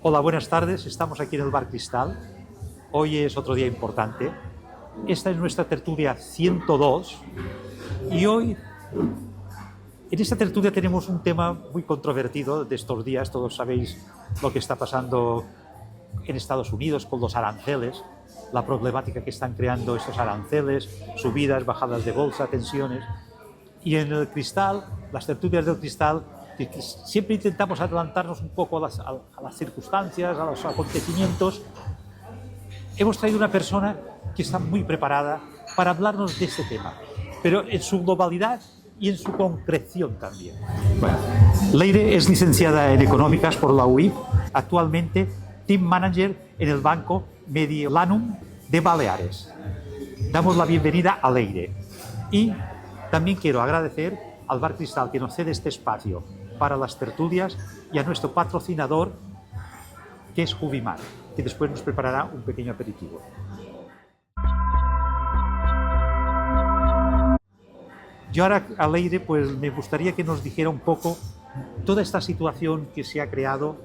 Hola, buenas tardes. Estamos aquí en el Bar Cristal. Hoy es otro día importante. Esta es nuestra tertulia 102 y hoy en esta tertulia tenemos un tema muy controvertido de estos días. Todos sabéis lo que está pasando en Estados Unidos con los aranceles, la problemática que están creando estos aranceles, subidas, bajadas de bolsa, tensiones. Y en el Cristal, las tertulias del Cristal, que siempre intentamos adelantarnos un poco a las circunstancias, a los acontecimientos. Hemos traído una persona que está muy preparada para hablarnos de este tema, pero en su globalidad y en su concreción también. Bueno, Leire es licenciada en Económicas por la UIP, actualmente Team Manager en el Banco Mediolanum de Baleares. Damos la bienvenida a Leire y también quiero agradecer al Bar Cristal que nos cede este espacio para las tertulias y a nuestro patrocinador, que es Jubimar, que después nos preparará un pequeño aperitivo. Yo ahora, a Leire, pues me gustaría que nos dijera un poco toda esta situación que se ha creado.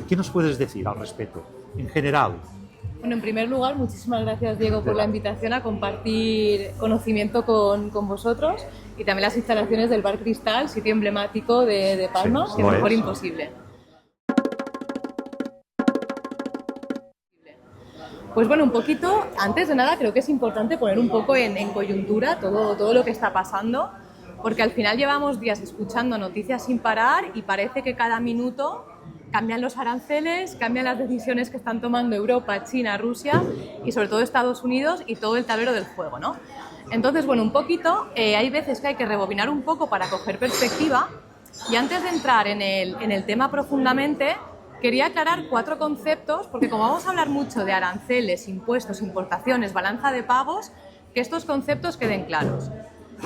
¿Qué nos puedes decir al respecto, en general? Bueno, en primer lugar, muchísimas gracias, Diego, por la invitación a compartir conocimiento con vosotros y también las instalaciones del Bar Cristal, sitio emblemático de Palma, sí, que mejor imposible. Pues bueno, un poquito, antes de nada, creo que es importante poner un poco en coyuntura todo lo que está pasando, porque al final llevamos días escuchando noticias sin parar y parece que cada minuto cambian los aranceles, cambian las decisiones que están tomando Europa, China, Rusia y sobre todo Estados Unidos y todo el tablero del juego, ¿no? Entonces, bueno, un poquito, hay veces que hay que rebobinar un poco para coger perspectiva y antes de entrar en el tema profundamente, quería aclarar 4 conceptos porque como vamos a hablar mucho de aranceles, impuestos, importaciones, balanza de pagos, que estos conceptos queden claros.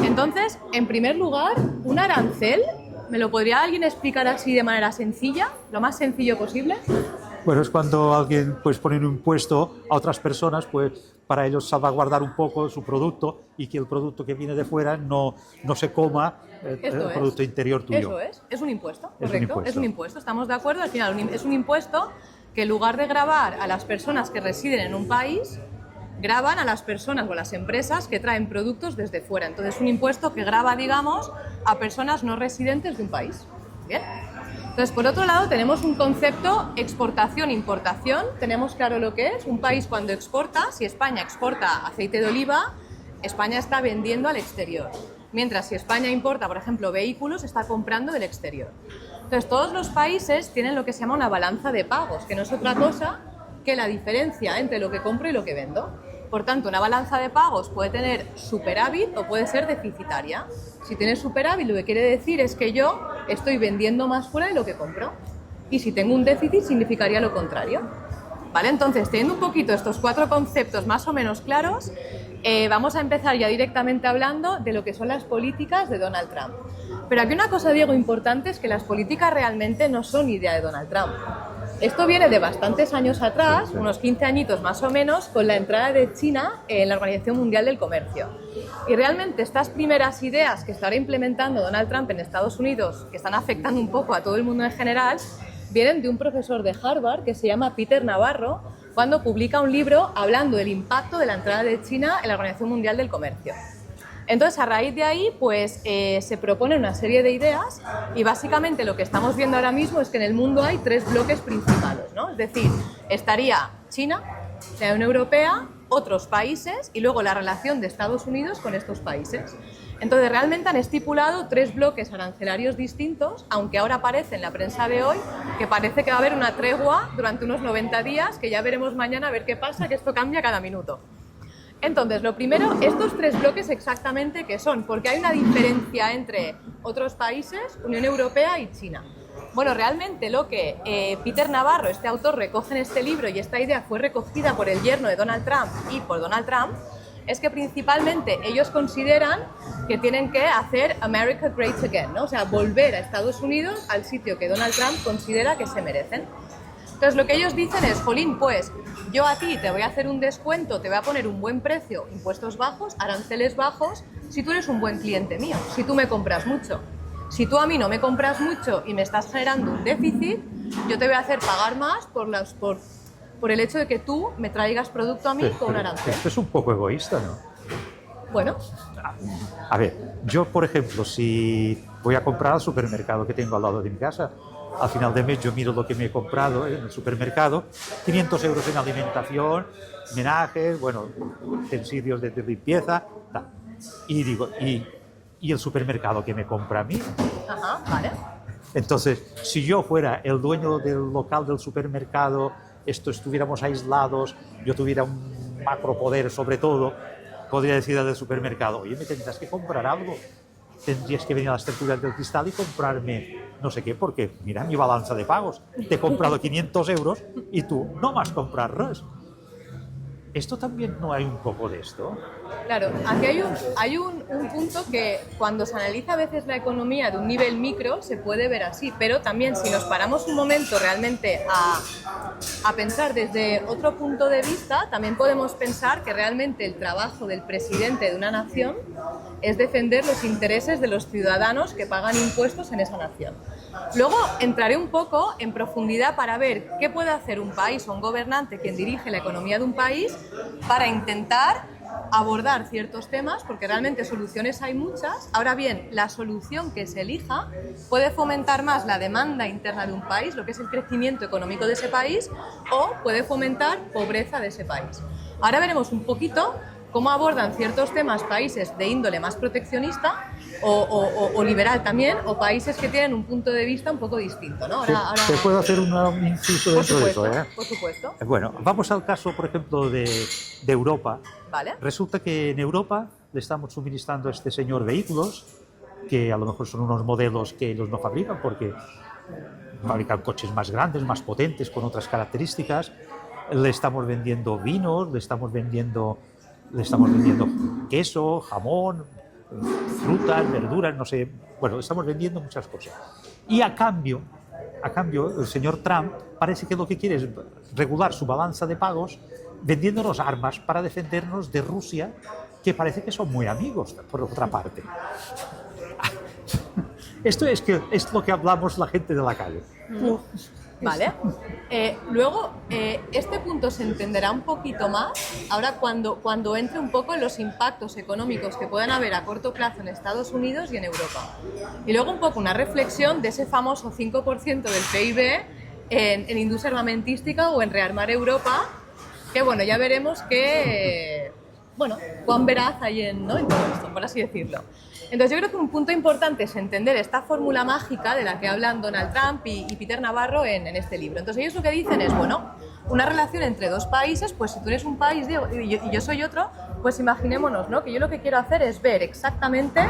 Entonces, en primer lugar, un arancel, ¿me lo podría alguien explicar así de manera sencilla, lo más sencillo posible? Bueno, es cuando alguien pues pone un impuesto a otras personas pues para ellos salvaguardar un poco su producto y que el producto que viene de fuera no se coma el producto interior tuyo. Eso es un impuesto, correcto, es un impuesto, estamos de acuerdo, al final es un impuesto que en lugar de gravar a las personas que residen en un país, graban a las personas o a las empresas que traen productos desde fuera. Entonces, es un impuesto que grava, digamos, a personas no residentes de un país. ¿Bien? Entonces, por otro lado, tenemos un concepto exportación-importación. Tenemos claro lo que es. Un país cuando exporta, si España exporta aceite de oliva, España está vendiendo al exterior. Mientras si España importa, por ejemplo, vehículos, está comprando del exterior. Entonces, todos los países tienen lo que se llama una balanza de pagos, que no es otra cosa que la diferencia entre lo que compro y lo que vendo. Por tanto, una balanza de pagos puede tener superávit o puede ser deficitaria. Si tiene superávit, lo que quiere decir es que yo estoy vendiendo más fuera de lo que compro. Y si tengo un déficit, significaría lo contrario. ¿Vale? Entonces, teniendo un poquito estos 4 conceptos más o menos claros, vamos a empezar ya directamente hablando de lo que son las políticas de Donald Trump. Pero aquí una cosa, Diego, importante es que las políticas realmente no son idea de Donald Trump. Esto viene de bastantes años atrás, unos 15 añitos más o menos, con la entrada de China en la Organización Mundial del Comercio. Y realmente estas primeras ideas que está ahora implementando Donald Trump en Estados Unidos, que están afectando un poco a todo el mundo en general, vienen de un profesor de Harvard que se llama Peter Navarro, cuando publica un libro hablando del impacto de la entrada de China en la Organización Mundial del Comercio. Entonces, a raíz de ahí, pues se proponen una serie de ideas y básicamente lo que estamos viendo ahora mismo es que en el mundo hay 3 bloques principales, ¿no? Es decir, estaría China, la Unión Europea, otros países y luego la relación de Estados Unidos con estos países. Entonces, realmente han estipulado 3 bloques arancelarios distintos, aunque ahora parece en la prensa de hoy que parece que va a haber una tregua durante unos 90 días, que ya veremos mañana a ver qué pasa, que esto cambia cada minuto. Entonces, lo primero, estos 3 bloques exactamente qué son, porque hay una diferencia entre otros países, Unión Europea y China. Bueno, realmente lo que Peter Navarro, este autor, recoge en este libro, y esta idea fue recogida por el yerno de Donald Trump y por Donald Trump, es que principalmente ellos consideran que tienen que hacer America Great Again, ¿no? O sea, volver a Estados Unidos al sitio que Donald Trump considera que se merecen. Entonces, lo que ellos dicen es, jolín, pues yo a ti te voy a hacer un descuento, te voy a poner un buen precio, impuestos bajos, aranceles bajos, si tú eres un buen cliente mío, si tú me compras mucho. Si tú a mí no me compras mucho y me estás generando un déficit, yo te voy a hacer pagar más por el hecho de que tú me traigas producto a mí con un arancel. Esto es un poco egoísta, ¿no? Bueno. A ver, yo, por ejemplo, si voy a comprar al supermercado que tengo al lado de mi casa, al final de mes yo miro lo que me he comprado en el supermercado, 500 euros en alimentación, menajes, bueno, utensilios de limpieza, tal. Y digo, ¿y el supermercado que me compra a mí? Ajá, vale. Entonces, si yo fuera el dueño del local del supermercado, estuviéramos aislados, yo tuviera un macropoder sobre todo, podría decir al del supermercado, oye, me tendrás que comprar algo, tendrías que venir a las tertulias del cristal y comprarme no sé qué, porque mira mi balanza de pagos, te he comprado 500 euros y tú no vas a comprar res. ¿Esto también no hay un poco de esto? Claro, aquí hay un punto que cuando se analiza a veces la economía de un nivel micro se puede ver así, pero también si nos paramos un momento realmente a pensar desde otro punto de vista, también podemos pensar que realmente el trabajo del presidente de una nación es defender los intereses de los ciudadanos que pagan impuestos en esa nación. Luego entraré un poco en profundidad para ver qué puede hacer un país o un gobernante quien dirige la economía de un país para intentar abordar ciertos temas, porque realmente soluciones hay muchas. Ahora bien, la solución que se elija puede fomentar más la demanda interna de un país, lo que es el crecimiento económico de ese país, o puede fomentar pobreza de ese país. Ahora veremos un poquito cómo abordan ciertos temas países de índole más proteccionista o liberal también, o países que tienen un punto de vista un poco distinto, ¿no? Ahora... ¿Te puedo hacer un inciso dentro de eso? Por supuesto. Bueno, vamos al caso, por ejemplo, de Europa. Vale. Resulta que en Europa le estamos suministrando a este señor vehículos, que a lo mejor son unos modelos que ellos no fabrican, porque fabrican coches más grandes, más potentes, con otras características. Le estamos vendiendo vinos, le estamos vendiendo queso, jamón, frutas, verduras, no sé, bueno, le estamos vendiendo muchas cosas. Y a cambio, el señor Trump parece que lo que quiere es regular su balanza de pagos vendiéndonos armas para defendernos de Rusia, que parece que son muy amigos, por otra parte. Esto es lo que hablamos la gente de la calle. Vale. Luego, este punto se entenderá un poquito más ahora cuando entre un poco en los impactos económicos que puedan haber a corto plazo en Estados Unidos y en Europa. Y luego un poco una reflexión de ese famoso 5% del PIB en industria armamentística o en rearmar Europa, que bueno, ya veremos cuán veraz hay ¿no? en todo esto, por así decirlo. Entonces yo creo que un punto importante es entender esta fórmula mágica de la que hablan Donald Trump y Peter Navarro en este libro. Entonces ellos lo que dicen es, bueno, una relación entre dos países, pues si tú eres un país y yo soy otro, pues imaginémonos, ¿no? Que yo lo que quiero hacer es ver exactamente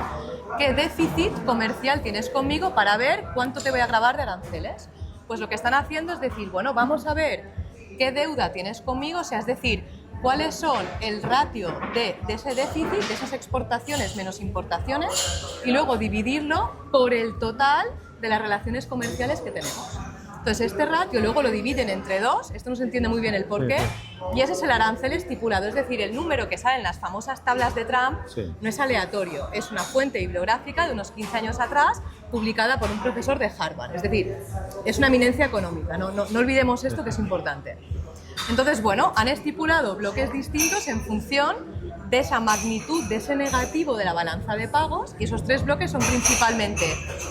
qué déficit comercial tienes conmigo para ver cuánto te voy a gravar de aranceles. Pues lo que están haciendo es decir, bueno, vamos a ver qué deuda tienes conmigo, o sea, es decir, cuáles son el ratio de ese déficit, de esas exportaciones menos importaciones, y luego dividirlo por el total de las relaciones comerciales que tenemos. Entonces, este ratio luego lo dividen entre dos, esto no se entiende muy bien el porqué, y ese es el arancel estipulado, es decir, el número que sale en las famosas tablas de Trump no es aleatorio, es una fuente bibliográfica de unos 15 años atrás, publicada por un profesor de Harvard, es decir, es una eminencia económica, no olvidemos esto que es importante. Entonces, bueno, han estipulado bloques distintos en función de esa magnitud, de ese negativo de la balanza de pagos, y esos tres bloques son principalmente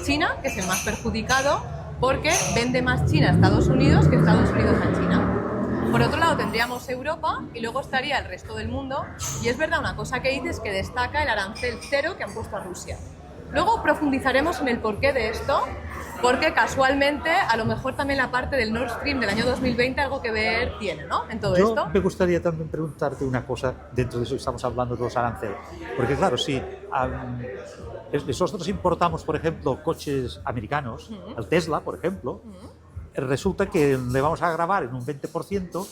China, que es el más perjudicado, porque vende más China a Estados Unidos que Estados Unidos a China. Por otro lado tendríamos Europa y luego estaría el resto del mundo, y es verdad una cosa que dices que destaca el arancel cero que han puesto a Rusia. Luego profundizaremos en el porqué de esto, porque casualmente a lo mejor también la parte del Nord Stream del año 2020 algo que ver tiene, ¿no? En todo esto. Me gustaría también preguntarte una cosa dentro de eso que estamos hablando de los aranceles, porque claro, si nosotros importamos, por ejemplo, coches americanos, el Tesla, por ejemplo, resulta que le vamos a gravar en un 20%,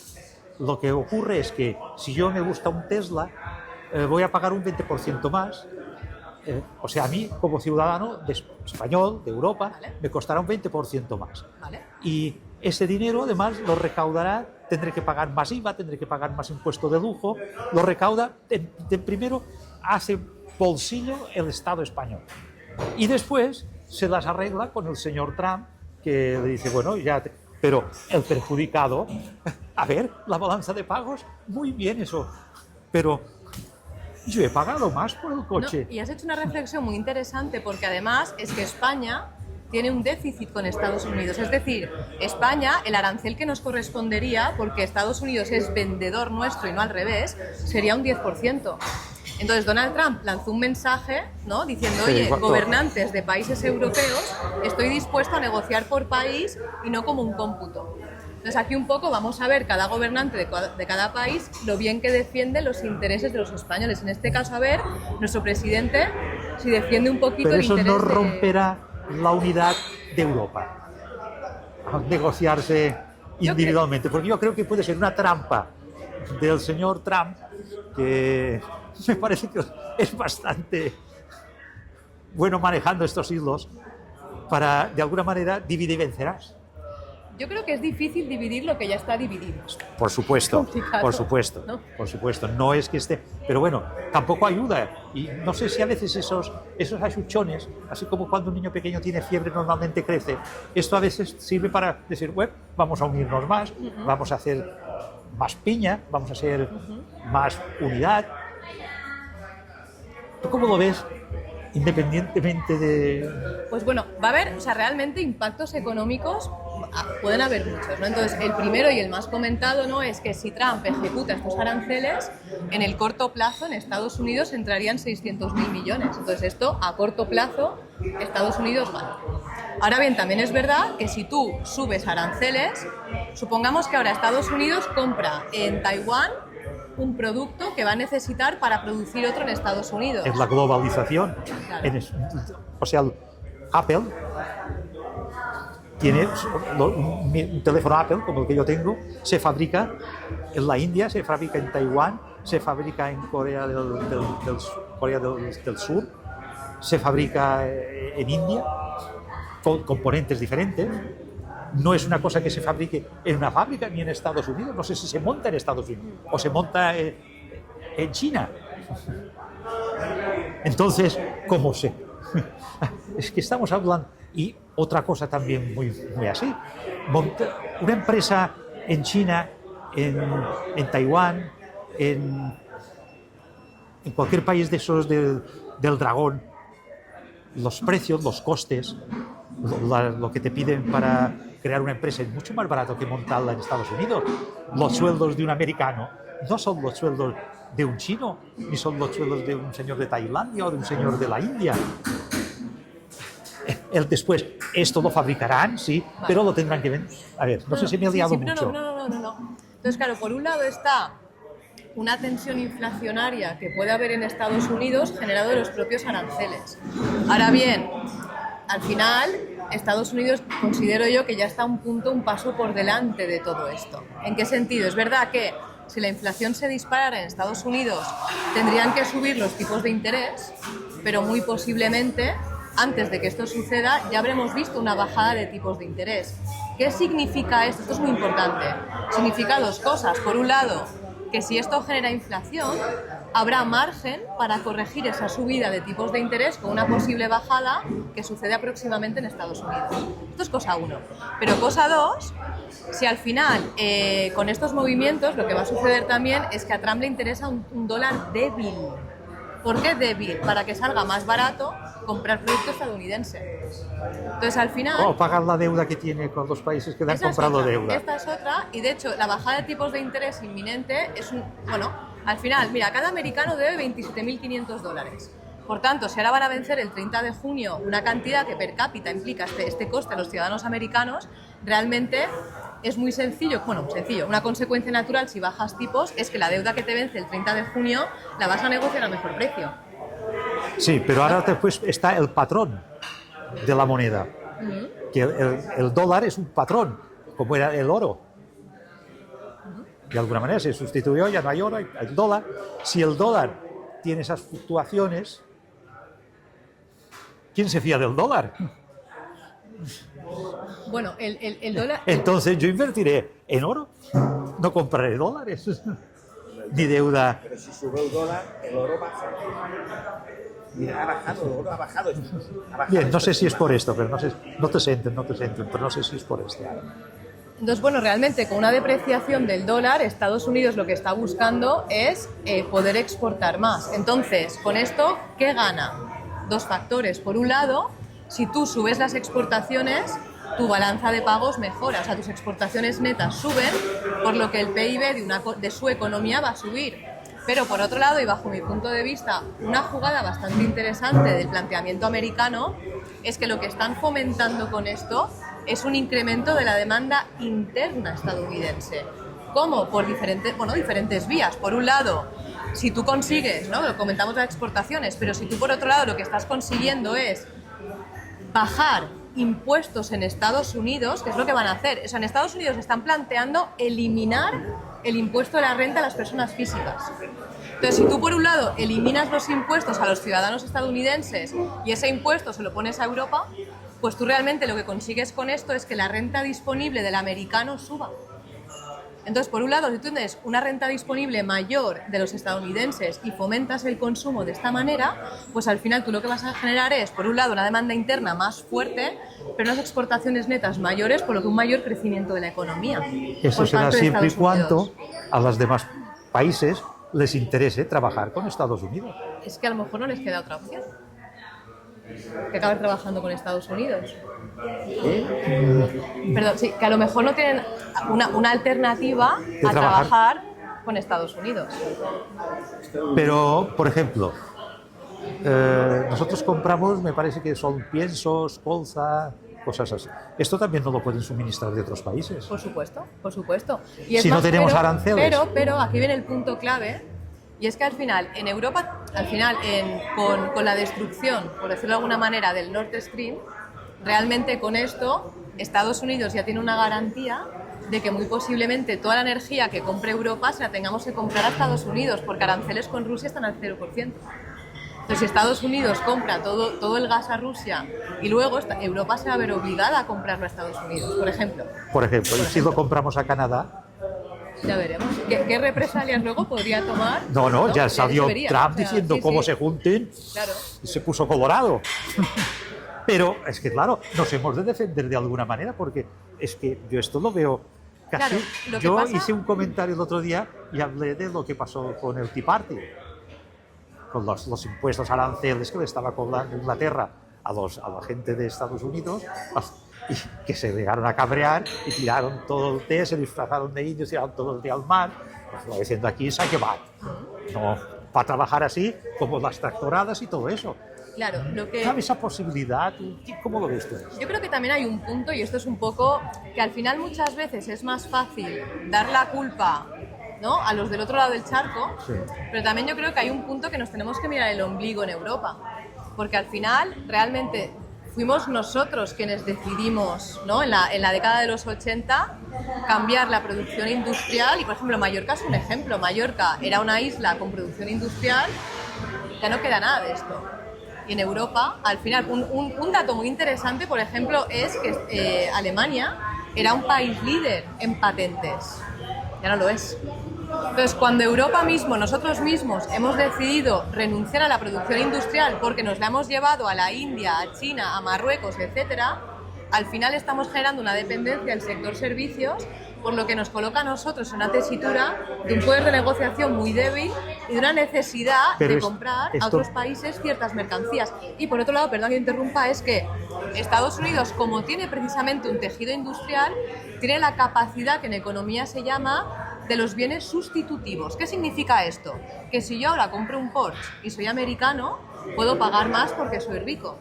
lo que ocurre es que si yo me gusta un Tesla, voy a pagar un 20% más. O sea, a mí, como ciudadano español, de Europa, me costará un 20% más. Y ese dinero, además, lo recaudará, tendré que pagar más IVA, tendré que pagar más impuesto de lujo, lo recauda, primero hace bolsillo el Estado español. Y después se las arregla con el señor Trump, que le dice, bueno, ya Pero el perjudicado, a ver, la balanza de pagos, muy bien eso, pero yo he pagado más por el coche. No, y has hecho una reflexión muy interesante porque además es que España tiene un déficit con Estados Unidos. Es decir, España, el arancel que nos correspondería, porque Estados Unidos es vendedor nuestro y no al revés, sería un 10%. Entonces Donald Trump lanzó un mensaje, ¿no?, diciendo, oye, gobernantes de países europeos, estoy dispuesto a negociar por país y no como un cómputo. Entonces aquí un poco vamos a ver cada gobernante de cada país lo bien que defiende los intereses de los españoles. En este caso, a ver, nuestro presidente si defiende un poquito pero el interés eso no romperá la unidad de Europa al negociarse individualmente, porque yo creo que puede ser una trampa del señor Trump que me parece que es bastante bueno manejando estos hilos para, de alguna manera, dividir y vencerás. Yo creo que es difícil dividir lo que ya está dividido. Por supuesto, por supuesto, ¿no? Por supuesto. No es que esté... Pero bueno, tampoco ayuda. Y no sé si a veces esos achuchones, así como cuando un niño pequeño tiene fiebre normalmente crece, esto a veces sirve para decir, bueno, vamos a unirnos más, vamos a hacer más piña, vamos a hacer más unidad. ¿Tú cómo lo ves? Independientemente de... Pues bueno, va a haber, o sea, realmente impactos económicos pueden haber muchos, ¿no? Entonces, el primero y el más comentado, ¿no?, es que si Trump ejecuta estos aranceles, en el corto plazo en Estados Unidos entrarían 600.000 millones. Entonces, esto a corto plazo Estados Unidos gana. Ahora bien, también es verdad que si tú subes aranceles, supongamos que ahora Estados Unidos compra en Taiwán un producto que va a necesitar para producir otro en Estados Unidos. Es la globalización. Claro. O sea, Apple tiene un teléfono Apple, como el que yo tengo, se fabrica en la India, se fabrica en Taiwán, se fabrica en Corea del Sur, se fabrica en India, con componentes diferentes. No es una cosa que se fabrique en una fábrica ni en Estados Unidos. No sé si se monta en Estados Unidos o se monta en China. Entonces, ¿cómo sé? Es que estamos hablando... Y otra cosa también muy así. Una empresa en China, en Taiwán, en cualquier país de esos del dragón, los precios, los costes, lo que te piden para crear una empresa es mucho más barato que montarla en Estados Unidos. Los sueldos de un americano no son los sueldos de un chino, ni son los sueldos de un señor de Tailandia o de un señor de la India. Después, esto lo fabricarán, sí, vale, pero lo tendrán que vender. A ver, no sé si me he liado mucho. No. Entonces, claro, por un lado está una tensión inflacionaria que puede haber en Estados Unidos generado de los propios aranceles. Ahora bien, al final, Estados Unidos considero yo que ya está un paso por delante de todo esto. ¿En qué sentido? Es verdad que si la inflación se disparara en Estados Unidos, tendrían que subir los tipos de interés, pero muy posiblemente, antes de que esto suceda, ya habremos visto una bajada de tipos de interés. ¿Qué significa esto? Esto es muy importante. Significa dos cosas. Por un lado, que si esto genera inflación, habrá margen para corregir esa subida de tipos de interés con una posible bajada que sucede próximamente en Estados Unidos. Esto es cosa uno. Pero cosa dos, si al final, con estos movimientos, lo que va a suceder también es que a Trump le interesa un dólar débil. ¿Por qué débil? Para que salga más barato comprar producto estadounidense. Entonces, al final... O pagar la deuda que tiene con los países que le han comprado deuda. Esta es otra, y de hecho, la bajada de tipos de interés inminente es al final, mira, cada americano debe $27.500. Por tanto, si ahora van a vencer el 30 de junio una cantidad que per cápita implica este coste a los ciudadanos americanos, realmente es muy sencillo, una consecuencia natural si bajas tipos es que la deuda que te vence el 30 de junio la vas a negociar a mejor precio. Sí, pero ahora después está el patrón de la moneda, que el dólar es un patrón, como era el oro. De alguna manera se sustituyó, ya no hay oro, hay dólar. Si el dólar tiene esas fluctuaciones, ¿quién se fía del dólar? Bueno, el dólar... Entonces yo invertiré en oro, no compraré dólares, ni deuda. Pero si sube el dólar, el oro baja. Mira, ha bajado, el oro ha bajado. Bien, no sé si es por esto, pero no te centren, pero no sé si es por esto. Entonces, bueno, realmente con una depreciación del dólar, Estados Unidos lo que está buscando es poder exportar más. Entonces, con esto, ¿qué gana? Dos factores. Por un lado, si tú subes las exportaciones, tu balanza de pagos mejora, o sea, tus exportaciones netas suben, por lo que el PIB de su economía va a subir. Pero por otro lado, y bajo mi punto de vista, una jugada bastante interesante del planteamiento americano es que lo que están fomentando con esto es un incremento de la demanda interna estadounidense. ¿Cómo? Por diferentes vías. Por un lado, si tú consigues, ¿no? Lo comentamos las exportaciones, pero si tú por otro lado lo que estás consiguiendo es bajar impuestos en Estados Unidos, ¿qué es lo que van a hacer? O sea, en Estados Unidos están planteando eliminar el impuesto de la renta a las personas físicas. Entonces, si tú por un lado eliminas los impuestos a los ciudadanos estadounidenses y ese impuesto se lo pones a Europa, pues tú realmente lo que consigues con esto es que la renta disponible del americano suba. Entonces, por un lado, si tú tienes una renta disponible mayor de los estadounidenses y fomentas el consumo de esta manera, pues al final tú lo que vas a generar es, por un lado, una demanda interna más fuerte, pero unas exportaciones netas mayores, por lo que un mayor crecimiento de la economía. Eso será siempre y cuando a los demás países les interese trabajar con Estados Unidos. Es que a lo mejor no les queda otra opción que acabar trabajando con Estados Unidos. Perdón, sí, que a lo mejor no tienen una alternativa a trabajar con Estados Unidos. Pero, por ejemplo, nosotros compramos, me parece que son piensos, colza, cosas así. Esto también no lo pueden suministrar de otros países. Por supuesto, por supuesto. Y es si no tenemos aranceles. Pero aquí viene el punto clave. Y es que al final, en Europa, con la destrucción, por decirlo de alguna manera, del Nord Stream, realmente con esto Estados Unidos ya tiene una garantía de que muy posiblemente toda la energía que compre Europa se la tengamos que comprar a Estados Unidos, porque aranceles con Rusia están al 0%. Entonces, si Estados Unidos compra todo el gas a Rusia y luego Europa se va a ver obligada a comprarlo a Estados Unidos, por ejemplo. Y si lo compramos a Canadá. Ya veremos. ¿Qué represalias luego podría tomar? No, ya salió Trump diciendo cómo se junten, claro. Y se puso colorado. Pero es que, claro, nos hemos de defender de alguna manera, porque es que yo esto lo veo casi... Claro, yo hice un comentario el otro día y hablé de lo que pasó con el Tea Party, con los impuestos aranceles que le estaba cobrando Inglaterra a la gente de Estados Unidos, y que se llegaron a cabrear y tiraron todo el té, se disfrazaron de indios, tiraron todo el té al mar, pues, diciendo aquí es que va, no, para trabajar así, como las tractoradas y todo eso. Claro, ¿Cabe esa posibilidad? ¿Cómo lo ves tú? Yo creo que también hay un punto, y esto es un poco, que al final muchas veces es más fácil dar la culpa, ¿no?, a los del otro lado del charco, sí. Pero también yo creo que hay un punto que nos tenemos que mirar el ombligo en Europa, porque al final realmente fuimos nosotros quienes decidimos, ¿no?, en la década de los 80 cambiar la producción industrial, y por ejemplo Mallorca es un ejemplo. Mallorca era una isla con producción industrial, ya no queda nada de esto. Y en Europa, al final, un dato muy interesante, por ejemplo, es que Alemania era un país líder en patentes. Ya no lo es. Entonces, cuando Europa mismo, nosotros mismos, hemos decidido renunciar a la producción industrial porque nos la hemos llevado a la India, a China, a Marruecos, etcétera, al final estamos generando una dependencia del sector servicios, por lo que nos coloca a nosotros en una tesitura de un poder de negociación muy débil y de una necesidad de comprar a otros países ciertas mercancías. Y por otro lado, perdón que interrumpa, es que Estados Unidos, como tiene precisamente un tejido industrial, tiene la capacidad que en economía se llama de los bienes sustitutivos. ¿Qué significa esto? Que si yo ahora compro un Porsche y soy americano, puedo pagar más porque soy rico.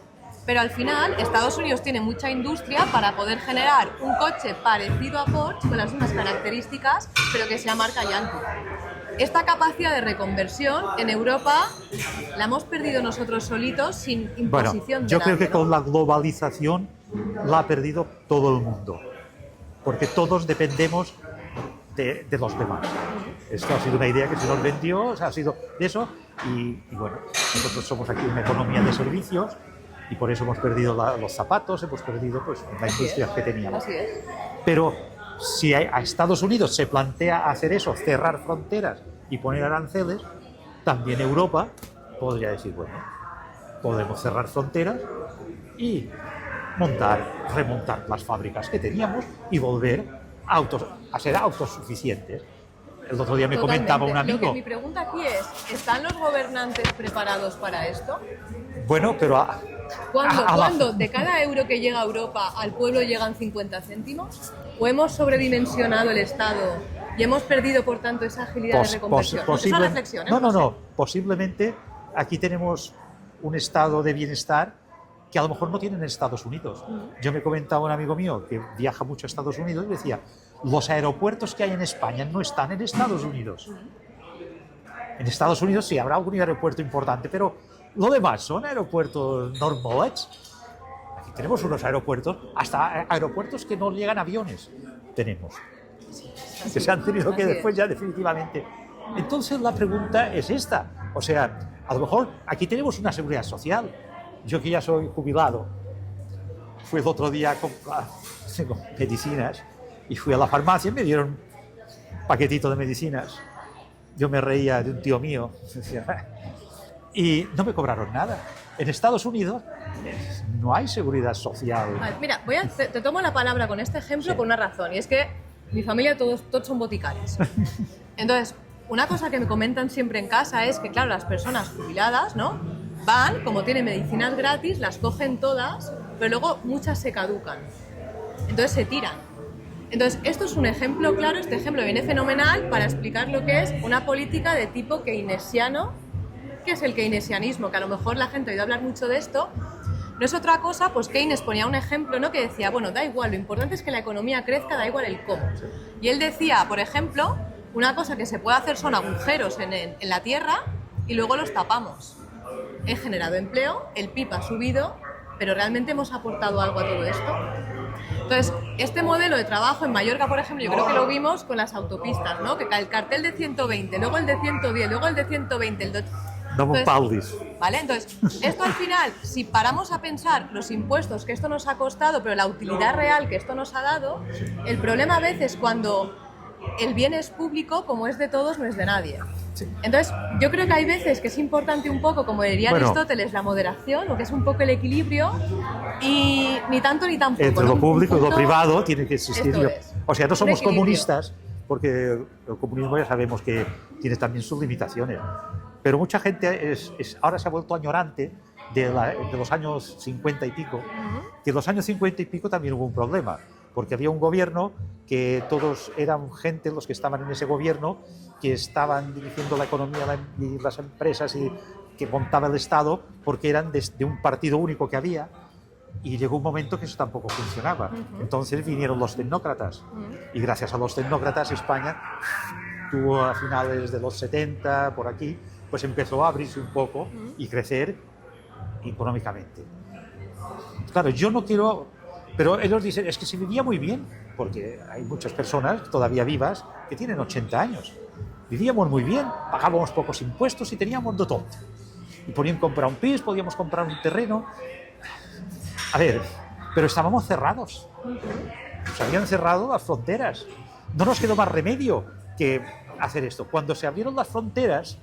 Pero al final, Estados Unidos tiene mucha industria para poder generar un coche parecido a Porsche, con las mismas características, pero que sea marca Yankee. Esta capacidad de reconversión en Europa la hemos perdido nosotros solitos sin imposición de yo nadie, creo que con la globalización la ha perdido todo el mundo, porque todos dependemos de los demás. Esto ha sido una idea que se nos vendió, o sea, ha sido de eso, y bueno, nosotros somos aquí una economía de servicios, y por eso hemos perdido los zapatos, hemos perdido pues la industria que teníamos. Así es. Pero si a Estados Unidos se plantea hacer eso, cerrar fronteras y poner aranceles, también Europa podría decir, bueno, podemos cerrar fronteras y remontar las fábricas que teníamos y volver a ser autosuficientes. El otro día me Totalmente. comentaba un amigo... Lo que mi pregunta aquí es, ¿están los gobernantes preparados para esto? Bueno, pero... ¿Cuándo de cada euro que llega a Europa al pueblo llegan 50 céntimos? ¿O hemos sobredimensionado el Estado y hemos perdido, por tanto, esa agilidad de reconversión? Esa reflexión, ¿eh? No. Posiblemente aquí tenemos un estado de bienestar que a lo mejor no tienen en Estados Unidos. Yo me comentaba un amigo mío que viaja mucho a Estados Unidos y decía, los aeropuertos que hay en España no están en Estados Unidos. En Estados Unidos sí habrá algún aeropuerto importante, pero lo demás son aeropuertos normales. Aquí tenemos unos aeropuertos, hasta aeropuertos que no llegan aviones tenemos, que se han tenido que después ya definitivamente. Entonces la pregunta es esta, o sea, a lo mejor aquí tenemos una seguridad social. Yo que ya soy jubilado, fui el otro día a comprar medicinas y fui a la farmacia y me dieron un paquetito de medicinas. Yo me reía de un tío mío y no me cobraron nada. En Estados Unidos no hay seguridad social. Vale, mira, te tomo la palabra con este ejemplo, sí, por una razón, y es que mi familia todos son boticaris. Entonces, una cosa que me comentan siempre en casa es que, claro, las personas jubiladas, ¿no?, van, como tienen medicinas gratis, las cogen todas, pero luego muchas se caducan. Entonces se tiran. Entonces, esto es un ejemplo claro, este ejemplo viene fenomenal para explicar lo que es una política de tipo keynesiano. ¿Qué es el keynesianismo? Que a lo mejor la gente ha oído hablar mucho de esto. No es otra cosa, pues Keynes ponía un ejemplo, ¿no?, que decía, bueno, da igual, lo importante es que la economía crezca, da igual el cómo. Y él decía, por ejemplo, una cosa que se puede hacer son agujeros en la tierra y luego los tapamos. He generado empleo, el PIB ha subido, pero ¿realmente hemos aportado algo a todo esto? Entonces, este modelo de trabajo en Mallorca, por ejemplo, yo creo que lo vimos con las autopistas, ¿no?, que el cartel de 120, luego el de 110, luego el de 120, el de... Entonces, ¿vale? Entonces, esto al final, si paramos a pensar los impuestos que esto nos ha costado, pero la utilidad real que esto nos ha dado, el problema a veces cuando el bien es público, como es de todos, no es de nadie. Sí. Entonces, yo creo que hay veces que es importante un poco, como diría Aristóteles, la moderación, lo que es un poco el equilibrio, y ni tanto ni tampoco. Entre lo público y lo privado tiene que existir. O sea, no somos comunistas, porque el comunismo ya sabemos que tiene también sus limitaciones. Pero mucha gente ahora se ha vuelto añorante de los años 50 y pico, que en los años 50 y pico también hubo un problema, porque había un gobierno que todos eran gente, los que estaban en ese gobierno, que estaban dirigiendo la economía y las empresas y que montaba el Estado, porque eran de un partido único que había, y llegó un momento que eso tampoco funcionaba. Entonces vinieron los tecnócratas, y gracias a los tecnócratas España tuvo a finales de los 70, por aquí, pues empezó a abrirse un poco y crecer económicamente. Claro, yo no quiero... Pero ellos dicen, es que se vivía muy bien, porque hay muchas personas todavía vivas que tienen 80 años. Vivíamos muy bien, pagábamos pocos impuestos y teníamos de todo. Y podían comprar un piso, podíamos comprar un terreno. A ver, pero estábamos cerrados. Nos habían cerrado las fronteras. No nos quedó más remedio que hacer esto. Cuando se abrieron las fronteras,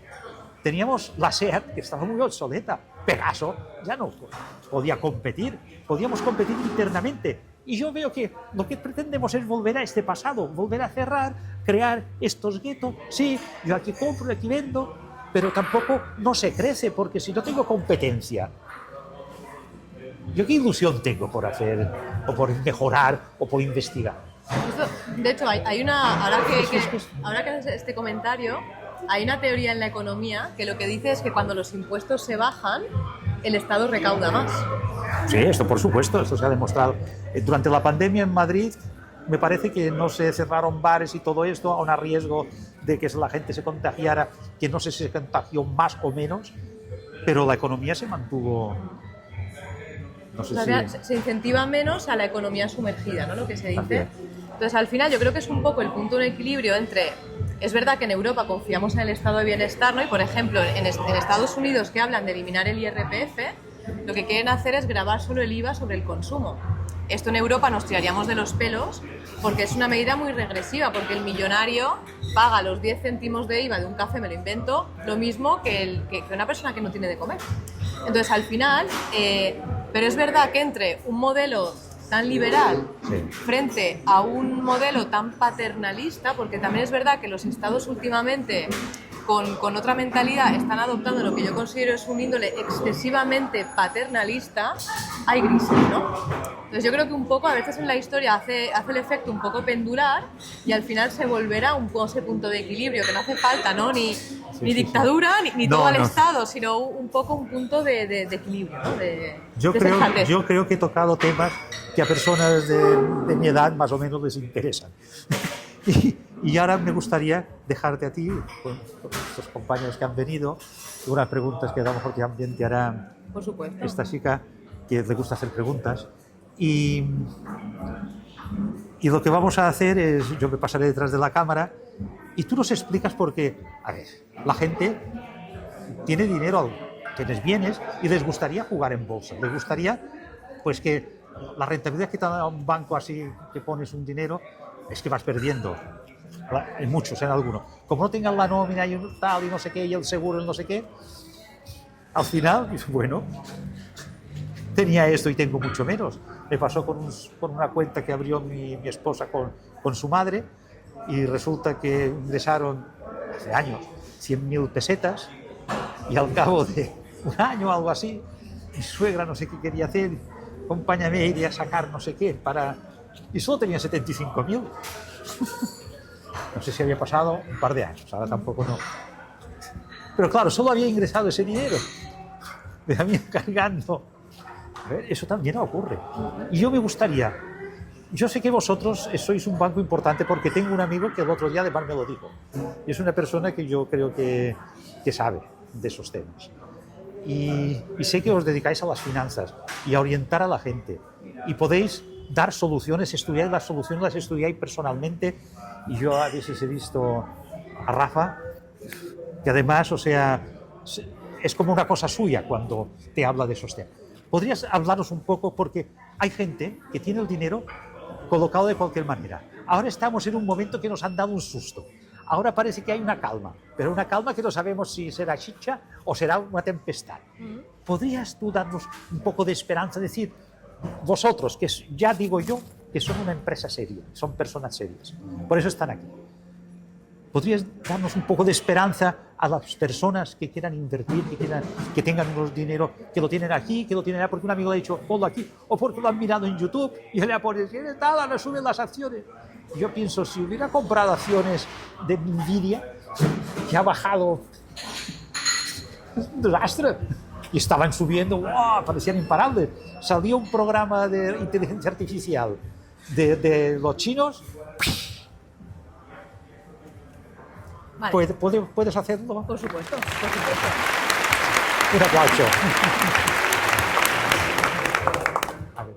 teníamos la SEAT, que estaba muy obsoleta. Pegaso ya no podía competir. Podíamos competir internamente. Y yo veo que lo que pretendemos es volver a este pasado, volver a cerrar, crear estos guetos. Sí, yo aquí compro, aquí vendo, pero tampoco no se crece, porque si no tengo competencia, ¿yo qué ilusión tengo por hacer, o por mejorar, o por investigar? De hecho, hay una... Ahora que haces este comentario, hay una teoría en la economía que lo que dice es que cuando los impuestos se bajan, el Estado recauda más. Sí, esto por supuesto, esto se ha demostrado. Durante la pandemia en Madrid me parece que no se cerraron bares y todo esto, aun a riesgo de que la gente se contagiara, que no sé si se contagió más o menos, pero la economía se mantuvo... No sé se incentiva menos a la economía sumergida, ¿no?, lo que se dice. Entonces, al final, yo creo que es un poco el punto de equilibrio entre... Es verdad que en Europa confiamos en el estado de bienestar, ¿no? Y, por ejemplo, en Estados Unidos, que hablan de eliminar el IRPF, lo que quieren hacer es gravar solo el IVA sobre el consumo. Esto en Europa nos tiraríamos de los pelos porque es una medida muy regresiva, porque el millonario paga los 10 céntimos de IVA de un café, me lo invento, lo mismo que una persona que no tiene de comer. Entonces, al final, pero es verdad que entre un modelo tan liberal Sí. frente a un modelo tan paternalista, porque también es verdad que los estados últimamente con otra mentalidad están adoptando lo que yo considero es un índole excesivamente paternalista, hay grises, ¿no? Entonces yo creo que un poco a veces en la historia hace el efecto un poco pendular y al final se volverá un poco ese punto de equilibrio, que no hace falta, ¿no? Ni dictadura, ni todo el Estado, sino un poco un punto de equilibrio, ¿no? Yo creo que he tocado temas que a personas de mi edad más o menos les interesan. Y ahora me gustaría dejarte a ti, con estos compañeros que han venido, unas preguntas que a lo mejor también te hará Por supuesto. esta chica, que le gusta hacer preguntas. Y lo que vamos a hacer es, yo me pasaré detrás de la cámara y tú nos explicas por qué, a ver, la gente tiene dinero, tienes bienes y les gustaría jugar en bolsa, les gustaría pues que la rentabilidad que te da un banco así, que pones un dinero, es que vas perdiendo. En muchos, en algunos. Como no tengan la nómina y tal y no sé qué, y el seguro y no sé qué, al final, bueno, tenía esto y tengo mucho menos. Me pasó con una cuenta que abrió mi esposa con su madre y resulta que ingresaron hace años 100.000 pesetas y al cabo de un año o algo así, mi suegra no sé qué quería hacer, acompáñame, iría a sacar no sé qué, y solo tenía 75.000. No sé si había pasado un par de años, ahora tampoco no. Pero claro, solo había ingresado ese dinero. Me había cargando. A ver, eso también ocurre. Y yo me gustaría, yo sé que vosotros sois un banco importante porque tengo un amigo que el otro día además me lo dijo. Y es una persona que yo creo que sabe de esos temas. Y sé que os dedicáis a las finanzas y a orientar a la gente. Y podéis dar soluciones, estudiar las soluciones, las estudiáis personalmente. Y yo a veces he visto a Rafa, que además, o sea, es como una cosa suya cuando te habla de esos temas. ¿Podrías hablaros un poco? Porque hay gente que tiene el dinero colocado de cualquier manera. Ahora estamos en un momento que nos han dado un susto. Ahora parece que hay una calma, pero una calma que no sabemos si será chicha o será una tempestad. ¿Podrías tú darnos un poco de esperanza? Decir, vosotros, que ya digo yo, que son una empresa seria, son personas serias, por eso están aquí. ¿Podrías darnos un poco de esperanza a las personas que quieran invertir, que tengan unos dinero, que lo tienen aquí, que lo tienen allá, porque un amigo le ha dicho, ponlo aquí, o porque lo han mirado en YouTube y le ha puesto, tal, ahora suben las acciones? Yo pienso, si hubiera comprado acciones de Nvidia, que ha bajado un desastre, y estaban subiendo, ¡wow!, parecían imparables. Salió un programa de inteligencia artificial de los chinos. Vale. ¿Puedes hacerlo? Por supuesto, por supuesto. Un aplauso. A ver.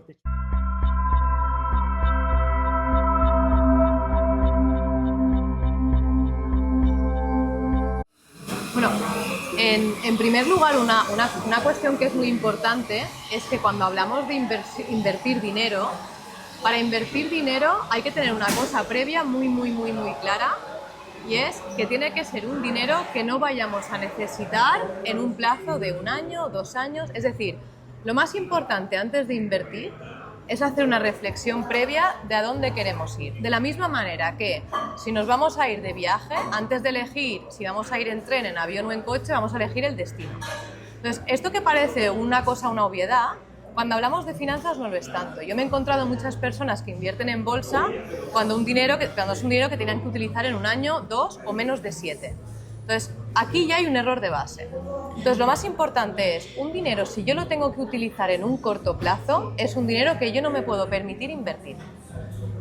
Bueno, en primer lugar, una cuestión que es muy importante es que cuando hablamos de invertir dinero, para invertir dinero hay que tener una cosa previa muy clara, y es que tiene que ser un dinero que no vayamos a necesitar en un plazo de 1 año, 2 años. Es decir, lo más importante antes de invertir es hacer una reflexión previa de a dónde queremos ir. De la misma manera que si nos vamos a ir de viaje, antes de elegir si vamos a ir en tren, en avión o en coche, vamos a elegir el destino. Entonces, esto que parece una obviedad, cuando hablamos de finanzas no lo es tanto. Yo me he encontrado muchas personas que invierten en bolsa cuando es un dinero que tienen que utilizar en 1 año, 2 o menos de 7. Entonces, aquí ya hay un error de base. Entonces, lo más importante es, un dinero, si yo lo tengo que utilizar en un corto plazo, es un dinero que yo no me puedo permitir invertir.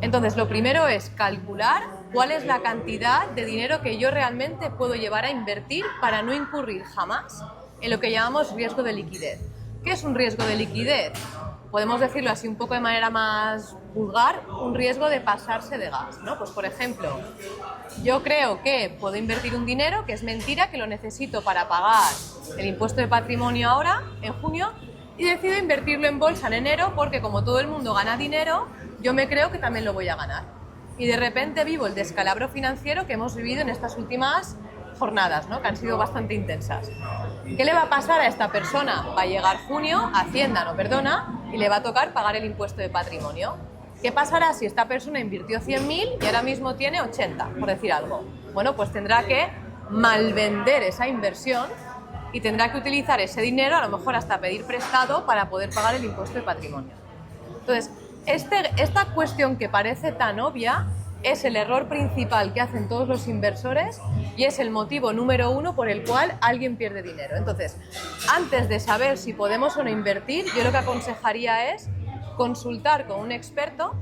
Entonces, lo primero es calcular cuál es la cantidad de dinero que yo realmente puedo llevar a invertir para no incurrir jamás en lo que llamamos riesgo de liquidez. ¿Qué es un riesgo de liquidez? Podemos decirlo así un poco de manera más vulgar, un riesgo de pasarse de gas, ¿no? Pues por ejemplo, yo creo que puedo invertir un dinero que es mentira, que lo necesito para pagar el impuesto de patrimonio ahora, en junio, y decido invertirlo en bolsa en enero porque como todo el mundo gana dinero, yo me creo que también lo voy a ganar. Y de repente vivo el descalabro financiero que hemos vivido en estas últimas jornadas, ¿no?, que han sido bastante intensas. ¿Qué le va a pasar a esta persona? Va a llegar junio, Hacienda no perdona, y le va a tocar pagar el impuesto de patrimonio. ¿Qué pasará si esta persona invirtió 100.000 y ahora mismo tiene 80, por decir algo? Bueno, pues tendrá que malvender esa inversión y tendrá que utilizar ese dinero, a lo mejor hasta pedir prestado, para poder pagar el impuesto de patrimonio. Entonces, esta cuestión que parece tan obvia es el error principal que hacen todos los inversores y es el motivo número 1 por el cual alguien pierde dinero. Entonces, antes de saber si podemos o no invertir, yo lo que aconsejaría es consultar con un experto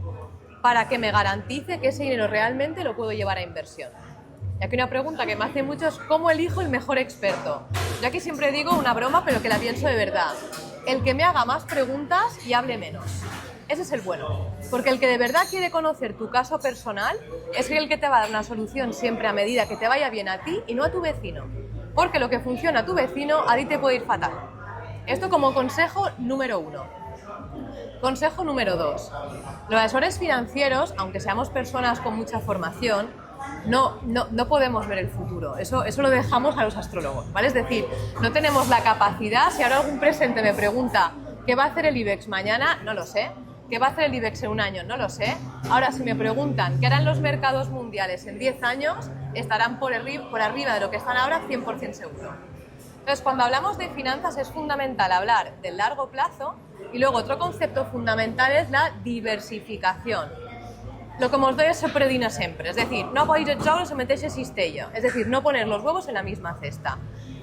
para que me garantice que ese dinero realmente lo puedo llevar a inversión. Y aquí una pregunta que me hacen mucho es ¿cómo elijo el mejor experto? Yo aquí siempre digo una broma, pero que la pienso de verdad. El que me haga más preguntas y hable menos. Ese es el bueno. Porque el que de verdad quiere conocer tu caso personal es el que te va a dar una solución siempre a medida que te vaya bien a ti y no a tu vecino. Porque lo que funciona a tu vecino, a ti te puede ir fatal. Esto como consejo número 1. Consejo número 2. Los asesores financieros, aunque seamos personas con mucha formación, no podemos ver el futuro. Eso lo dejamos a los astrólogos, ¿vale? Es decir, no tenemos la capacidad. Si ahora algún presente me pregunta ¿qué va a hacer el IBEX mañana? No lo sé. ¿Qué va a hacer el IBEX en un año? No lo sé. Ahora, si me preguntan qué harán los mercados mundiales en 10 años, estarán por arriba de lo que están ahora 100% seguro. Entonces, cuando hablamos de finanzas es fundamental hablar del largo plazo y luego otro concepto fundamental es la diversificación. Lo que os doy es predina siempre, es decir, no podéis echar o meterse cistella, es decir, no poner los huevos en la misma cesta.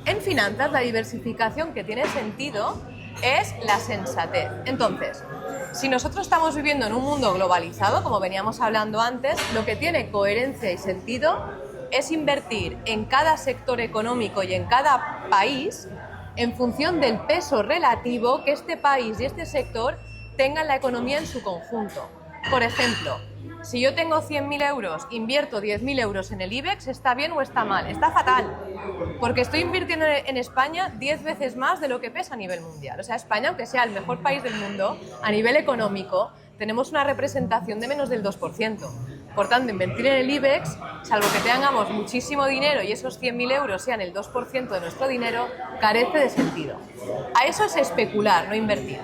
En finanzas, la diversificación que tiene sentido es la sensatez. Entonces, si nosotros estamos viviendo en un mundo globalizado, como veníamos hablando antes, lo que tiene coherencia y sentido es invertir en cada sector económico y en cada país en función del peso relativo que este país y este sector tengan en la economía en su conjunto. Por ejemplo, si yo tengo 100.000 euros, invierto 10.000 euros en el IBEX, ¿está bien o está mal? Está fatal, porque estoy invirtiendo en España 10 veces más de lo que pesa a nivel mundial. O sea, España, aunque sea el mejor país del mundo, a nivel económico, tenemos una representación de menos del 2%. Por tanto, invertir en el IBEX, salvo que tengamos muchísimo dinero y esos 100.000 euros sean el 2% de nuestro dinero, carece de sentido. A eso es especular, no invertir.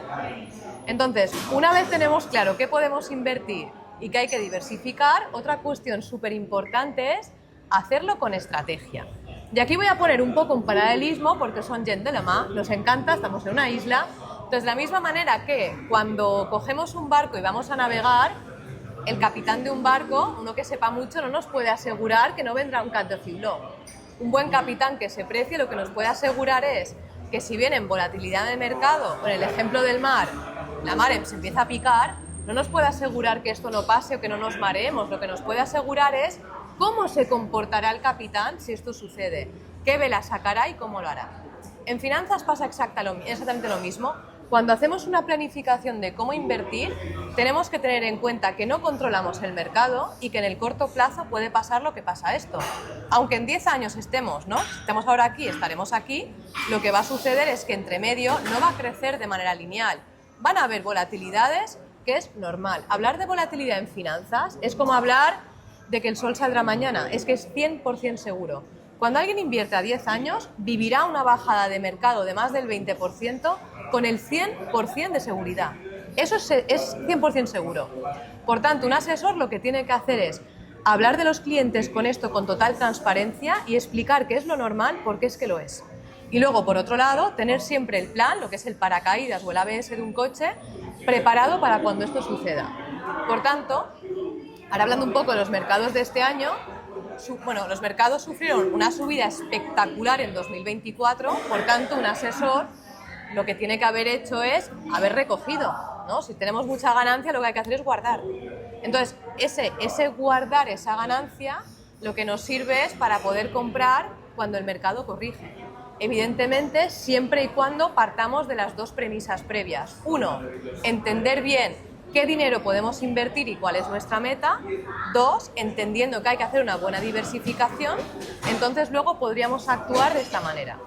Entonces, una vez tenemos claro qué podemos invertir y que hay que diversificar, otra cuestión súper importante es hacerlo con estrategia. Y aquí voy a poner un poco un paralelismo porque son gent de la mà, nos encanta, estamos en una isla. Entonces, de la misma manera que cuando cogemos un barco y vamos a navegar, el capitán de un barco, uno que sepa mucho, no nos puede asegurar que no vendrá un cat de fibló. Un buen capitán que se precie lo que nos puede asegurar es que si viene en volatilidad de mercado, o en el ejemplo del mar, la mar se empieza a picar, no nos puede asegurar que esto no pase o que no nos mareemos. Lo que nos puede asegurar es cómo se comportará el capitán si esto sucede, qué vela sacará y cómo lo hará. En finanzas pasa exactamente lo mismo. Cuando hacemos una planificación de cómo invertir, tenemos que tener en cuenta que no controlamos el mercado y que en el corto plazo puede pasar lo que pasa esto. Aunque en 10 años estemos ahora aquí, estaremos aquí, lo que va a suceder es que entre medio no va a crecer de manera lineal. Van a haber volatilidades, que es normal. Hablar de volatilidad en finanzas es como hablar de que el sol saldrá mañana, es que es 100% seguro. Cuando alguien invierte a 10 años, vivirá una bajada de mercado de más del 20% con el 100% de seguridad. Eso es 100% seguro. Por tanto, un asesor lo que tiene que hacer es hablar de los clientes con esto con total transparencia y explicar qué es lo normal porque es que lo es. Y luego, por otro lado, tener siempre el plan, lo que es el paracaídas o el ABS de un coche, preparado para cuando esto suceda. Por tanto, ahora hablando un poco de los mercados de este año, los mercados sufrieron una subida espectacular en 2024, por tanto, un asesor lo que tiene que haber hecho es haber recogido, ¿no? Si tenemos mucha ganancia, lo que hay que hacer es guardar. Entonces, ese guardar esa ganancia, lo que nos sirve es para poder comprar cuando el mercado corrige. Evidentemente, siempre y cuando partamos de las dos premisas previas. 1, entender bien qué dinero podemos invertir y cuál es nuestra meta. 2, entendiendo que hay que hacer una buena diversificación, entonces luego podríamos actuar de esta manera.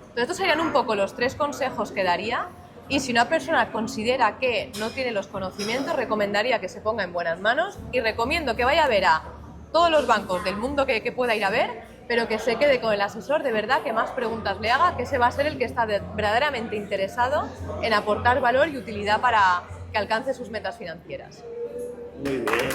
Entonces, estos serían un poco los 3 consejos que daría, y si una persona considera que no tiene los conocimientos, recomendaría que se ponga en buenas manos y recomiendo que vaya a ver a todos los bancos del mundo que pueda ir a ver pero que se quede con el asesor de verdad, que más preguntas le haga, que ese va a ser el que está verdaderamente interesado en aportar valor y utilidad para que alcance sus metas financieras. Muy bien.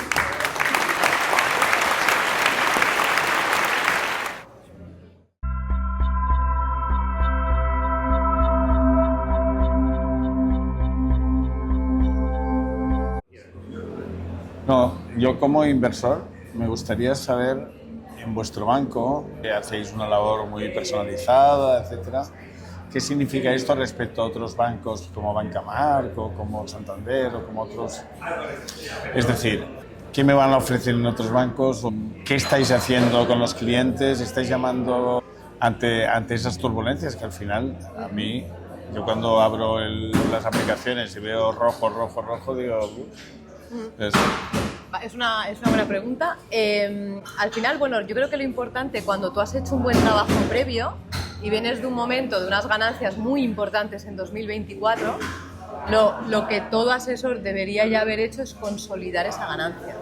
No, yo como inversor me gustaría saber en vuestro banco, que hacéis una labor muy personalizada, etcétera, ¿qué significa esto respecto a otros bancos como Bancamar o como Santander o como otros? Es decir, ¿qué me van a ofrecer en otros bancos? ¿Qué estáis haciendo con los clientes? ¿Estáis llamando ante esas turbulencias que al final a mí, yo cuando abro las aplicaciones y veo rojo, rojo, rojo, digo... Es una buena pregunta. Al final, bueno, yo creo que lo importante cuando tú has hecho un buen trabajo previo y vienes de un momento de unas ganancias muy importantes en 2024, lo que todo asesor debería ya haber hecho es consolidar esa ganancia.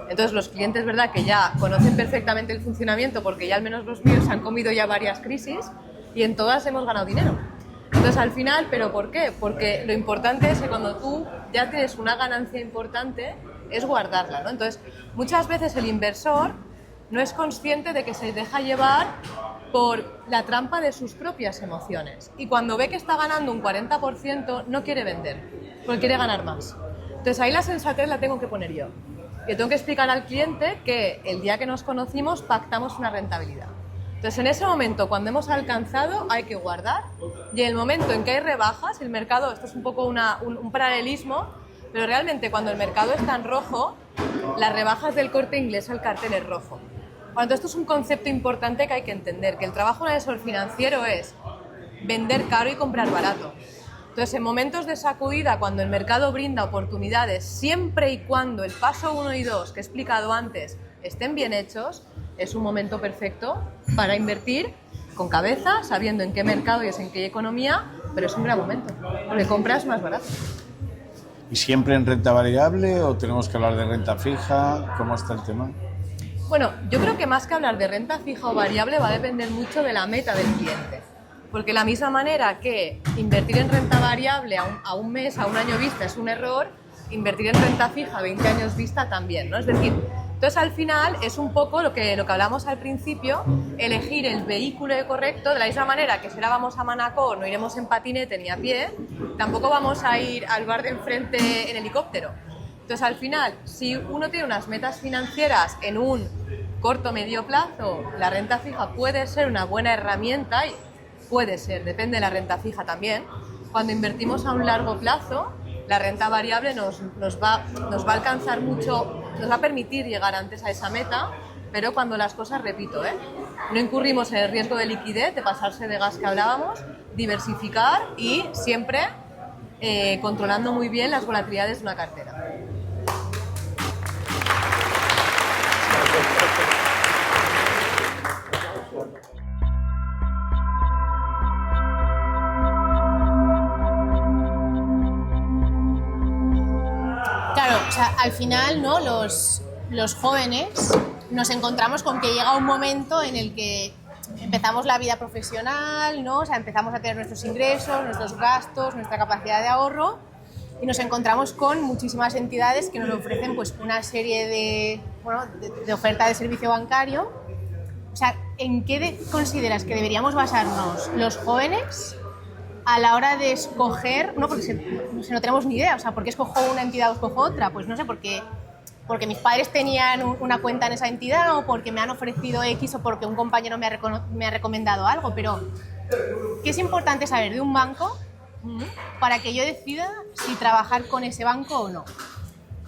Entonces los clientes, verdad, que ya conocen perfectamente el funcionamiento, porque ya al menos los míos han comido ya varias crisis y en todas hemos ganado dinero. Entonces al final, ¿pero por qué? Porque lo importante es que cuando tú ya tienes una ganancia importante, es guardarla, ¿no? Entonces, muchas veces el inversor no es consciente de que se deja llevar por la trampa de sus propias emociones. Y cuando ve que está ganando un 40%, no quiere vender, porque quiere ganar más. Entonces, ahí la sensatez la tengo que poner yo. Yo tengo que explicar al cliente que el día que nos conocimos pactamos una rentabilidad. Entonces, en ese momento, cuando hemos alcanzado, hay que guardar. Y en el momento en que hay rebajas, el mercado, esto es un poco un paralelismo, pero realmente cuando el mercado está en rojo, las rebajas del Corte Inglés al cartel es rojo. Cuando esto es un concepto importante que hay que entender, que el trabajo de un asesor financiero es vender caro y comprar barato. Entonces, en momentos de sacudida, cuando el mercado brinda oportunidades, siempre y cuando el paso 1 y 2 que he explicado antes estén bien hechos, es un momento perfecto para invertir con cabeza, sabiendo en qué mercado y en qué economía, pero es un gran momento, porque compras más barato. ¿Y siempre en renta variable o tenemos que hablar de renta fija? ¿Cómo está el tema? Bueno, yo creo que más que hablar de renta fija o variable va a depender mucho de la meta del cliente. Porque de la misma manera que invertir en renta variable a un mes, a un año vista es un error, invertir en renta fija a 20 años vista también, ¿no? Es decir, entonces al final es un poco lo que hablamos al principio, elegir el vehículo correcto, de la misma manera que si ahora vamos a Manacor no iremos en patinete ni a pie, tampoco vamos a ir al bar de enfrente en helicóptero. Entonces al final, si uno tiene unas metas financieras en un corto o medio plazo, la renta fija puede ser una buena herramienta, y puede ser, depende de la renta fija también. Cuando invertimos a un largo plazo, la renta variable nos va a alcanzar mucho, nos va a permitir llegar antes a esa meta, pero cuando las cosas, repito, no incurrimos en el riesgo de liquidez, de pasarse de gas que hablábamos, diversificar y siempre controlando muy bien las volatilidades de una cartera. Claro, o sea, al final, ¿no? Los jóvenes nos encontramos con que llega un momento en el que empezamos la vida profesional, ¿no? O sea, empezamos a tener nuestros ingresos, nuestros gastos, nuestra capacidad de ahorro y nos encontramos con muchísimas entidades que nos ofrecen pues, una serie de oferta de servicio bancario. O sea, ¿en qué consideras que deberíamos basarnos los jóvenes a la hora de escoger? No, porque no tenemos ni idea, o sea, ¿por qué escojo una entidad o escojo otra? Pues no sé, porque mis padres tenían una cuenta en esa entidad o porque me han ofrecido X o porque un compañero me ha recomendado algo, pero ¿qué es importante saber de un banco para que yo decida si trabajar con ese banco o no?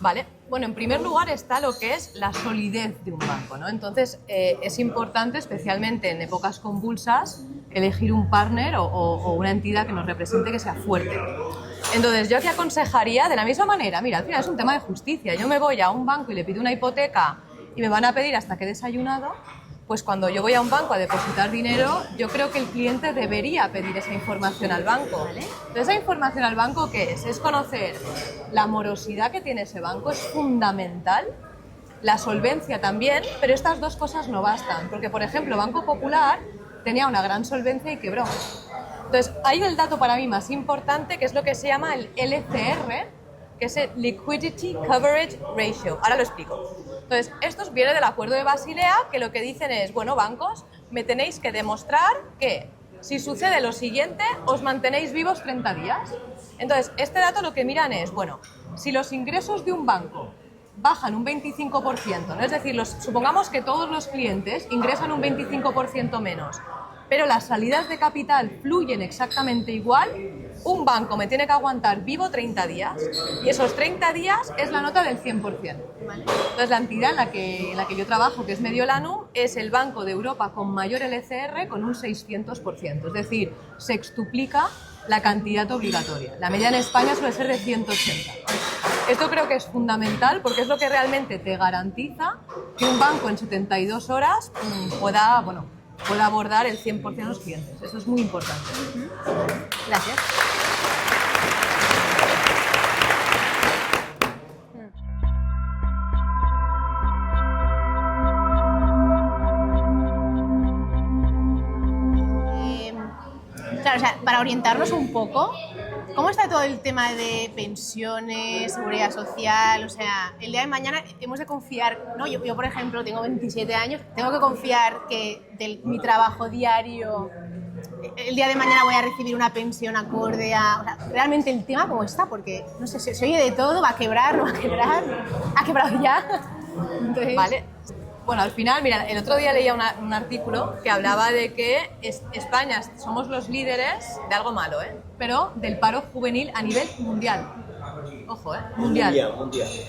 Vale, bueno, en primer lugar está lo que es la solidez de un banco, ¿no? Entonces, es importante, especialmente en épocas convulsas, elegir un partner o una entidad que nos represente que sea fuerte. Entonces, yo aquí aconsejaría de la misma manera, mira, al final es un tema de justicia. Yo me voy a un banco y le pido una hipoteca y me van a pedir hasta que he desayunado, pues cuando yo voy a un banco a depositar dinero, yo creo que el cliente debería pedir esa información al banco. ¿Vale? Entonces, esa información al banco, ¿qué es? Es conocer la morosidad que tiene ese banco, es fundamental la solvencia también, pero estas dos cosas no bastan, porque por ejemplo Banco Popular tenía una gran solvencia y quebró. Entonces hay el dato para mí más importante, que es lo que se llama el LCR, que es el Liquidity Coverage Ratio. Ahora lo explico. Entonces, esto viene del Acuerdo de Basilea, que lo que dicen es, bueno, bancos, me tenéis que demostrar que si sucede lo siguiente, os mantenéis vivos 30 días. Entonces, este dato lo que miran es, bueno, si los ingresos de un banco bajan un 25%, ¿no? Es decir, supongamos que todos los clientes ingresan un 25% menos, pero las salidas de capital fluyen exactamente igual, un banco me tiene que aguantar vivo 30 días y esos 30 días es la nota del 100%. Entonces, la entidad en la que yo trabajo, que es Mediolanum, es el banco de Europa con mayor LCR con un 600%, es decir, sextuplica la cantidad obligatoria. La media en España suele ser de 180. Esto creo que es fundamental porque es lo que realmente te garantiza que un banco en 72 horas pueda abordar el 100% de los clientes. Eso es muy importante. Gracias. Claro, o sea, para orientarnos un poco, ¿cómo está todo el tema de pensiones, seguridad social? O sea, el día de mañana hemos de confiar, ¿no? Yo por ejemplo, tengo 27 años, tengo que confiar que de mi trabajo diario, el día de mañana voy a recibir una pensión acorde a... O sea, realmente el tema cómo está, porque, no sé, se oye de todo, va a quebrar, no va a quebrar, ha quebrado ya. Entonces... Vale. Bueno, al final, mira, el otro día leía un artículo que hablaba de que España somos los líderes de algo malo, pero del paro juvenil a nivel mundial. Ojo, mundial,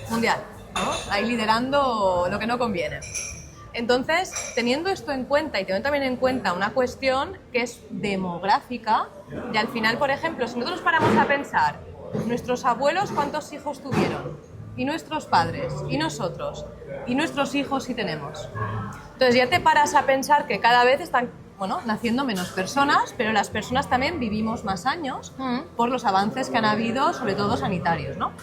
¿no? Ahí liderando lo que no conviene. Entonces, teniendo esto en cuenta y teniendo también en cuenta una cuestión que es demográfica, y al final, por ejemplo, si nosotros paramos a pensar, nuestros abuelos, ¿cuántos hijos tuvieron? Y nuestros padres, y nosotros, y nuestros hijos si tenemos. Entonces ya te paras a pensar que cada vez están naciendo menos personas, pero las personas también vivimos más años por los avances que han habido, sobre todo sanitarios, ¿no?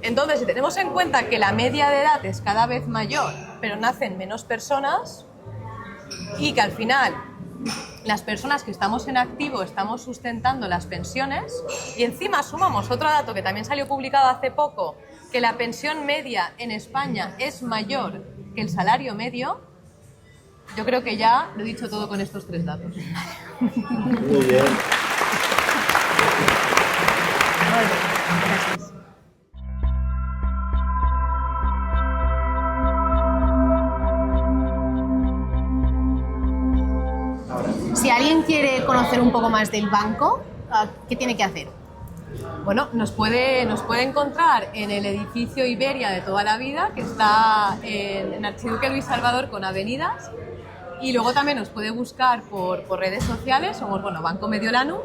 Entonces, si tenemos en cuenta que la media de edad es cada vez mayor, pero nacen menos personas, y que al final las personas que estamos en activo estamos sustentando las pensiones, y encima sumamos otro dato que también salió publicado hace poco, que la pensión media en España es mayor que el salario medio, yo creo que ya lo he dicho todo con estos tres datos. Muy bien. Gracias. Si alguien quiere conocer un poco más del banco, ¿qué tiene que hacer? Bueno, nos puede encontrar en el edificio Iberia de toda la vida, que está en Archiduque Luis Salvador con avenidas, y luego también nos puede buscar por redes sociales, somos Banco Mediolanum,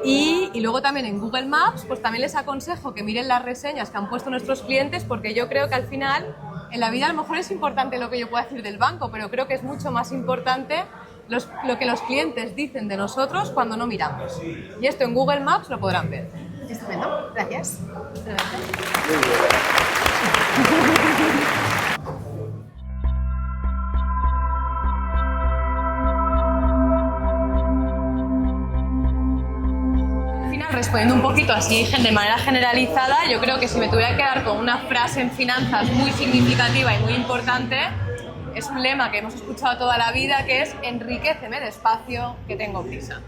y luego también en Google Maps, pues también les aconsejo que miren las reseñas que han puesto nuestros clientes, porque yo creo que al final en la vida a lo mejor es importante lo que yo pueda decir del banco, pero creo que es mucho más importante lo que los clientes dicen de nosotros cuando no miramos. Y esto en Google Maps lo podrán ver. Estupendo, gracias. Al final, respondiendo un poquito así de manera generalizada, yo creo que si me tuviera que quedar con una frase en finanzas muy significativa y muy importante, es un lema que hemos escuchado toda la vida, que es enriquéceme despacio, que tengo prisa.